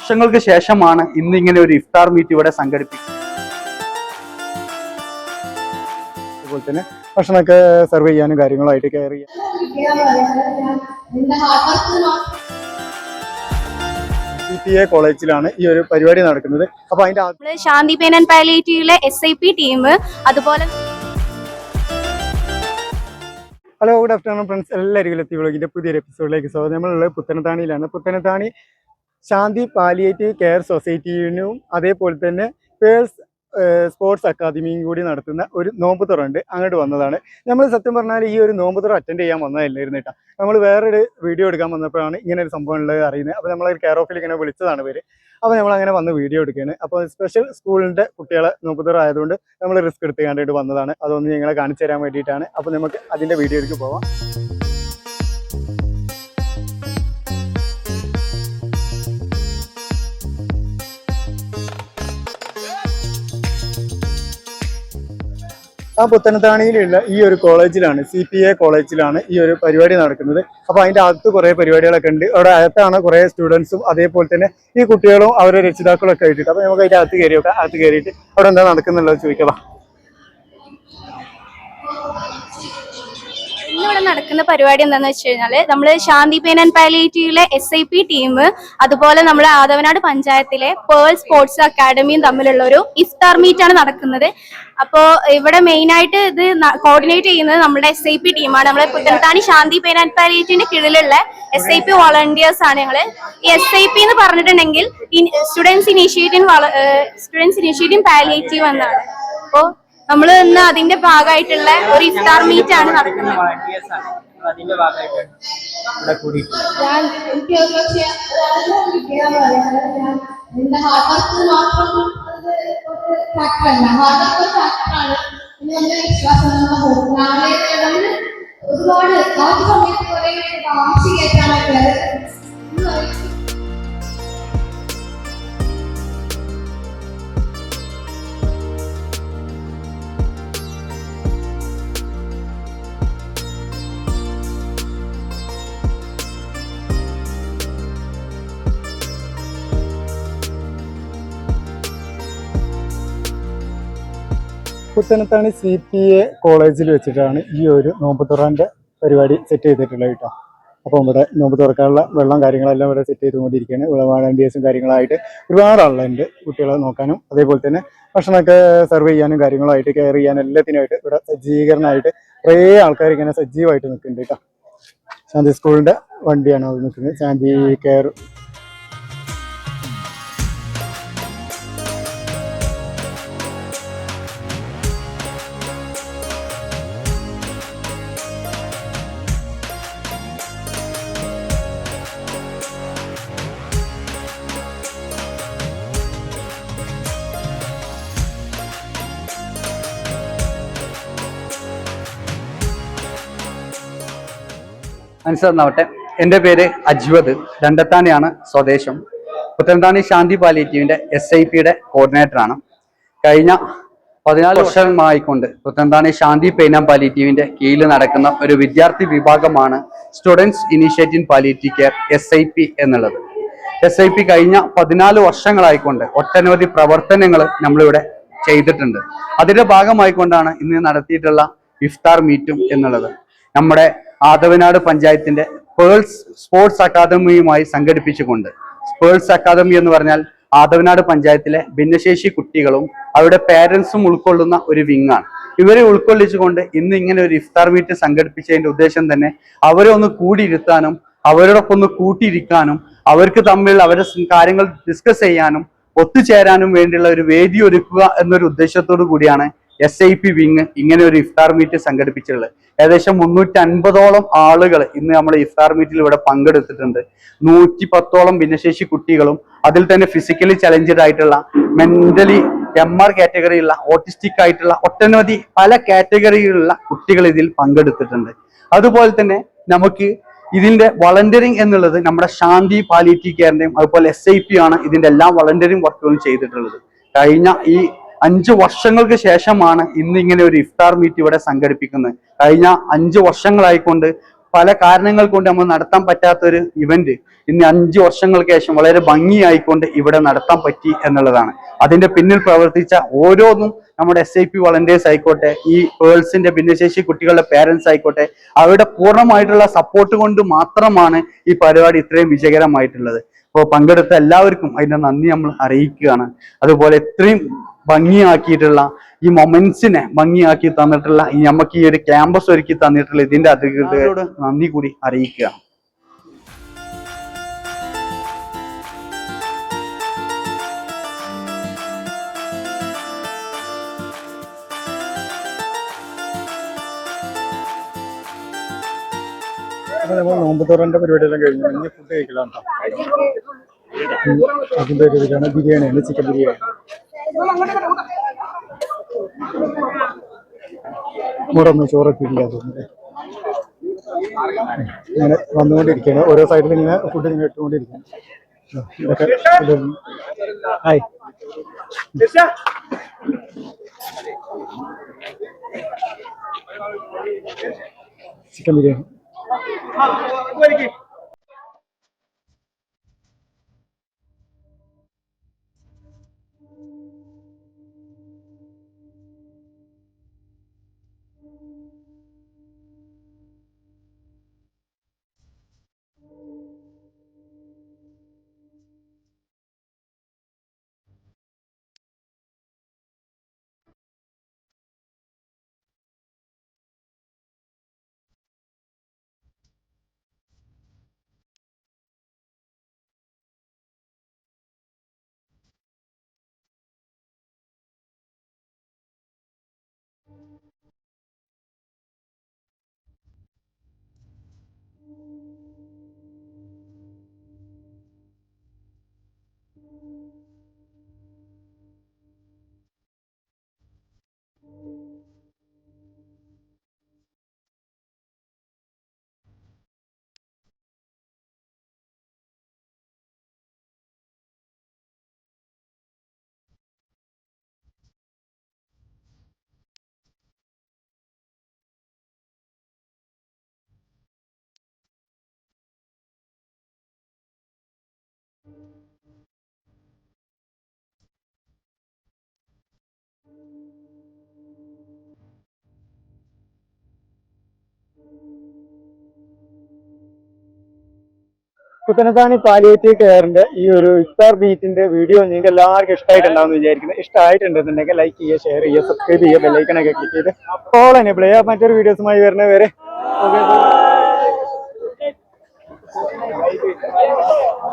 വർഷങ്ങൾക്ക് ശേഷമാണ് ഇന്ന് ഇങ്ങനെ ഒരു ഇഫ്താർ മീറ്റ് ഇവിടെ സംഘടിപ്പിക്കുന്നത്. അതുപോലെ തന്നെ ഭക്ഷണമൊക്കെ സെർവ് ചെയ്യാനും കാര്യങ്ങളായിട്ട് കെയർ ചെയ്യാം. CPA കോളേജിലാണ് ഈ ഒരു പരിപാടി നടക്കുന്നത്. അപ്പൊ അതിന്റെ ശാന്തി പെയിൻ ആൻഡ് പാലിയേറ്റീവിലെ SIP ടീം, അതുപോലെ ഹലോ, ഗുഡ് ആഫ്റ്റർനൂൺ ഫ്രണ്ട്സ്. എല്ലാവരും എത്തി വ്ളോഗിന്റെ പുതിയൊരു എപ്പിസോഡിലേക്ക് സ്വാഗതം. നമ്മളുള്ളത് പുത്തനത്താണിയിലാണ്. പുത്തനത്താണി ശാന്തി പാലിയേറ്റീവ് കെയർ സൊസൈറ്റിനും അതേപോലെ തന്നെ പേഴ്സ് സ്പോർട്സ് അക്കാദമിയും കൂടി നടത്തുന്ന ഒരു നോമ്പ് തുറണ്ട് അങ്ങോട്ട് വന്നതാണ്. നമ്മൾ സത്യം പറഞ്ഞാൽ ഈ ഒരു നോമ്പ് തുറ അറ്റൻഡ് ചെയ്യാൻ വന്നതല്ലായിരുന്നു കേട്ടോ. നമ്മൾ വേറൊരു വീഡിയോ എടുക്കാൻ വന്നപ്പോഴാണ് ഇങ്ങനെ ഒരു സംഭവം ഉള്ളത് അറിയുന്നത്. അപ്പോൾ നമ്മൾ കെയർ ഓഫിൽ ഇങ്ങനെ വിളിച്ചതാണ് പേര്. അപ്പോൾ നമ്മൾ അങ്ങനെ വന്ന് വീഡിയോ എടുക്കുകയാണ്. അപ്പോൾ സ്പെഷ്യൽ സ്കൂളിൻ്റെ കുട്ടികളെ നോമ്പ് തുറ ആയതുകൊണ്ട് നമ്മൾ റിസ്ക് എടുത്ത് കണ്ടിട്ട് വന്നതാണ്. അതൊന്ന് നിങ്ങളെ കാണിച്ചു തരാൻ വേണ്ടിയിട്ടാണ്. അപ്പോൾ നമുക്ക് അതിൻ്റെ വീഡിയോയിലേക്ക് പോവാം. പുത്തനത്താണിയിലുള്ള ഈ ഒരു കോളേജിലാണ്, CPA കോളേജിലാണ് ഈ ഒരു പരിപാടി നടക്കുന്നത്. അപ്പോൾ അതിൻ്റെ അകത്ത് കുറേ പരിപാടികളൊക്കെ ഉണ്ട്. അവിടെ അകത്താണ് കുറേ സ്റ്റുഡൻസും അതേപോലെ തന്നെ ഈ കുട്ടികളും അവരുടെ രക്ഷിതാക്കളും ഒക്കെ ആയിട്ടിട്ട്. അപ്പോൾ നമുക്ക് അതിൻ്റെ അകത്ത് കയറി നോക്കാം. അകത്ത് കയറിയിട്ട് അവിടെ എന്താ നടക്കുന്നുള്ളത് ചോദിക്കാം. ഇന്നിവിടെ നടക്കുന്ന പരിപാടി എന്താണെന്ന് വെച്ച് കഴിഞ്ഞാല് നമ്മള് ശാന്തി പെയിൻ ആൻഡ് പാലിയേറ്റീവിലെ SIP ടീം, അതുപോലെ നമ്മുടെ ആദവനാട് പഞ്ചായത്തിലെ പേൾ സ്പോർട്സ് അക്കാദമിയും തമ്മിലുള്ള ഒരു ഇഫ്താർ മീറ്റ് ആണ് നടക്കുന്നത്. അപ്പോ ഇവിടെ മെയിൻ ആയിട്ട് ഇത് കോർഡിനേറ്റ് ചെയ്യുന്നത് നമ്മുടെ SIP ടീമാണ്. നമ്മളെ പുത്തനത്താണി ശാന്തി പെയിൻ ആൻഡ് പാലിയേറ്റീവിന്റെ കീഴിലുള്ള SIP വോളണ്ടിയേഴ്സ് ആണ് ഞങ്ങള്. ഈ SIP എന്ന് പറഞ്ഞിട്ടുണ്ടെങ്കിൽ സ്റ്റുഡൻസ് ഇനീഷ്യേറ്റീവ് പാലിയേറ്റീവ് എന്നാണ്. അപ്പോ നമ്മൾ ഇന്ന് അതിന്റെ ഭാഗമായിട്ടുള്ള ഒരു ഇഫ്താർ മീറ്റ് ആണ് നടക്കുന്നത്. പുത്തനത്താണി CPA കോളേജിൽ വെച്ചിട്ടാണ് ഈ ഒരു നോമ്പ് തുറൻ്റെ പരിപാടി സെറ്റ് ചെയ്തിട്ടുള്ളത് കേട്ടോ. അപ്പോൾ ഇവിടെ നോമ്പ് തുറക്കാനുള്ള വെള്ളം കാര്യങ്ങളെല്ലാം ഇവിടെ സെറ്റ് ചെയ്തുകൊണ്ടിരിക്കുകയാണ്. വോളണ്ടിയേഴ്സും കാര്യങ്ങളായിട്ട് ഒരുപാട് ആളുണ്ട് കുട്ടികളെ നോക്കാനും അതേപോലെ തന്നെ ഭക്ഷണമൊക്കെ സെർവ് ചെയ്യാനും കാര്യങ്ങളായിട്ട് കെയർ ചെയ്യാനും എല്ലാത്തിനായിട്ട് ഇവിടെ സജ്ജീകരണമായിട്ട് കുറേ ആൾക്കാർ ഇങ്ങനെ സജീവമായിട്ട് നിൽക്കുന്നുണ്ട് കേട്ടോ. ശാന്തി സ്കൂളിൻ്റെ വണ്ടിയാണ് അവിടെ നിൽക്കുന്നത്, ശാന്തി കെയർ. മനസ്സിലാവട്ടെ, എൻ്റെ പേര് അജ്വദ്, രണ്ടത്താണിയാണ് സ്വദേശം. പുത്തനത്താണി ശാന്തി പാലിയേറ്റീവിന്റെ SIPയുടെ കോർഡിനേറ്ററാണ്. കഴിഞ്ഞ 14 വർഷമായിക്കൊണ്ട് പുത്തനത്താണി ശാന്തി പെയിൻ ആൻഡ് പാലിയേറ്റീവിന്റെ കീഴിൽ നടക്കുന്ന ഒരു വിദ്യാർത്ഥി വിഭാഗമാണ് students initiative palliative care SIP എന്നുള്ളത്. SIP കഴിഞ്ഞ 14 വർഷങ്ങളായിക്കൊണ്ട് ഒട്ടനവധി പ്രവർത്തനങ്ങൾ നമ്മളിവിടെ ചെയ്തിട്ടുണ്ട്. അതിന്റെ ഭാഗമായിക്കൊണ്ടാണ് ഇന്ന് നടത്തിയിട്ടുള്ള ഇഫ്താർ മീറ്റും എന്നുള്ളത്. നമ്മുടെ ആദവനാട് പഞ്ചായത്തിന്റെ പേൾസ് സ്പോർട്സ് അക്കാദമിയുമായി സംഘടിപ്പിച്ചുകൊണ്ട്, പേൾസ് അക്കാദമി എന്ന് പറഞ്ഞാൽ ആദവനാട് പഞ്ചായത്തിലെ ഭിന്നശേഷി കുട്ടികളും അവരുടെ പേരൻസും ഉൾക്കൊള്ളുന്ന ഒരു വിങ്ങാണ്. ഇവരെ ഉൾക്കൊള്ളിച്ചുകൊണ്ട് ഇന്ന് ഇങ്ങനെ ഒരു ഇഫ്താർ മീറ്റ് സംഘടിപ്പിച്ചതിന്റെ ഉദ്ദേശം തന്നെ അവരെ ഒന്ന് കൂടിയിരുത്താനും അവരോടൊപ്പം ഒന്ന് കൂട്ടിയിരിക്കാനും അവർക്ക് തമ്മിൽ അവരുടെ കാര്യങ്ങൾ ഡിസ്കസ് ചെയ്യാനും ഒത്തുചേരാനും വേണ്ടിയുള്ള ഒരു വേദി ഒരുക്കുക എന്നൊരു ഉദ്ദേശത്തോടു കൂടിയാണ് SIP വിങ് ഇങ്ങനെ ഒരു ഇഫ്താർ മീറ്റ് സംഘടിപ്പിച്ചിട്ടുള്ളത്. ഏകദേശം 350ഓളം ആളുകൾ ഇന്ന് നമ്മുടെ ഇഫ്താർ മീറ്റിൽ ഇവിടെ പങ്കെടുത്തിട്ടുണ്ട്. 110ഓളം ഭിന്നശേഷി കുട്ടികളും അതിൽ തന്നെ ഫിസിക്കലി ചലഞ്ചഡ് ആയിട്ടുള്ള, മെന്റലി MR കാറ്റഗറിയുള്ള, ഓട്ടിസ്റ്റിക് ആയിട്ടുള്ള ഒട്ടനവധി പല കാറ്റഗറിയിലുള്ള കുട്ടികൾ ഇതിൽ പങ്കെടുത്തിട്ടുണ്ട്. അതുപോലെ തന്നെ നമുക്ക് ഇതിന്റെ വളണ്ടിയറിംഗ് എന്നുള്ളത് നമ്മുടെ ശാന്തി പാലിയേറ്റീവ് കെയറിന്റെയും അതുപോലെ SIP ആണ് ഇതിന്റെ എല്ലാ വളണ്ടിയറിംഗ് വർക്കുകളും ചെയ്തിട്ടുള്ളത്. കഴിഞ്ഞ ഈ 5 വർഷങ്ങൾക്ക് ശേഷമാണ് ഇന്ന് ഇങ്ങനെ ഒരു ഇഫ്താർ മീറ്റ് ഇവിടെ സംഘടിപ്പിക്കുന്നത്. കഴിഞ്ഞ 5 വർഷങ്ങളായിക്കൊണ്ട് പല കാരണങ്ങൾ കൊണ്ട് നമ്മൾ നടത്താൻ പറ്റാത്തൊരു ഇവന്റ് ഇന്ന് 5 വർഷങ്ങൾക്ക് ശേഷം വളരെ ഭംഗിയായിക്കൊണ്ട് ഇവിടെ നടത്താൻ പറ്റി എന്നുള്ളതാണ്. അതിന്റെ പിന്നിൽ പ്രവർത്തിച്ച ഓരോന്നും നമ്മുടെ SIP വളണ്ടിയേഴ്സ് ആയിക്കോട്ടെ, ഈ പേഴ്സിന്റെ ഭിന്നശേഷി കുട്ടികളുടെ പേരൻസ് ആയിക്കോട്ടെ, അവരുടെ പൂർണ്ണമായിട്ടുള്ള സപ്പോർട്ട് കൊണ്ട് മാത്രമാണ് ഈ പരിപാടി ഇത്രയും വിജയകരമായിട്ടുള്ളത്. അപ്പോൾ പങ്കെടുത്ത എല്ലാവർക്കും അതിന്റെ നന്ദി നമ്മൾ അറിയിക്കുകയാണ്. അതുപോലെ ഇത്രയും ഭംഗിയാക്കിയിട്ടുള്ള ഈ മൊമെന്റ്സിനെ ഭംഗിയാക്കി തന്നിട്ടുള്ള നമുക്ക് ഈ ഒരു ക്യാമ്പസ് ഒരുക്കി തന്നിട്ടുള്ള ഇതിന്റെ അധികൃതരോട് നന്ദി കൂടി അറിയിക്കുകയാണ്. അപ്പൊ നമ്മൾ നോമ്പ് തുറന്റെ പരിപാടിയെല്ലാം കഴിഞ്ഞു. ഇനി ഫുഡ് കഴിക്കലാം കേട്ടോ. അതിന്റെ ഒരു ഇതിലാണ് ബിരിയാണിയാണ്, ചിക്കൻ ബിരിയാണി. ഇവിടെ ഒന്നും ചോറൊക്കെ ഇല്ല തോന്നുന്നത്. ഇങ്ങനെ വന്നുകൊണ്ടിരിക്കുകയാണ്, ഓരോ സൈഡിൽ ഇങ്ങനെ ഫുഡ് ഇങ്ങനെ ഇട്ടുകൊണ്ടിരിക്കുകയാണ്. ഇതൊക്കെ hi chicken biryani. Puthanathani palliative കെയറിന്റെ ഈ ഒരു ഇഫ്താർ മീറ്റിന്റെ വീഡിയോ നിങ്ങൾക്ക് എല്ലാവർക്കും ഇഷ്ടമായിട്ടുണ്ടാവും എന്ന് വിചാരിക്കുന്നത്. ഇഷ്ടമായിട്ടുണ്ടെന്നുണ്ടെങ്കിൽ ലൈക്ക് ചെയ്യുക, ഷെയർ ചെയ്യുക, സബ്സ്ക്രൈബ് ചെയ്യുക, ബെല്ലൈക്കണൊക്കെ ക്ലിക്ക് ചെയ്ത് ഓൾ എനേബിൾ ചെയ്യുക. മറ്റൊരു വീഡിയോസുമായി വരുന്നവരെ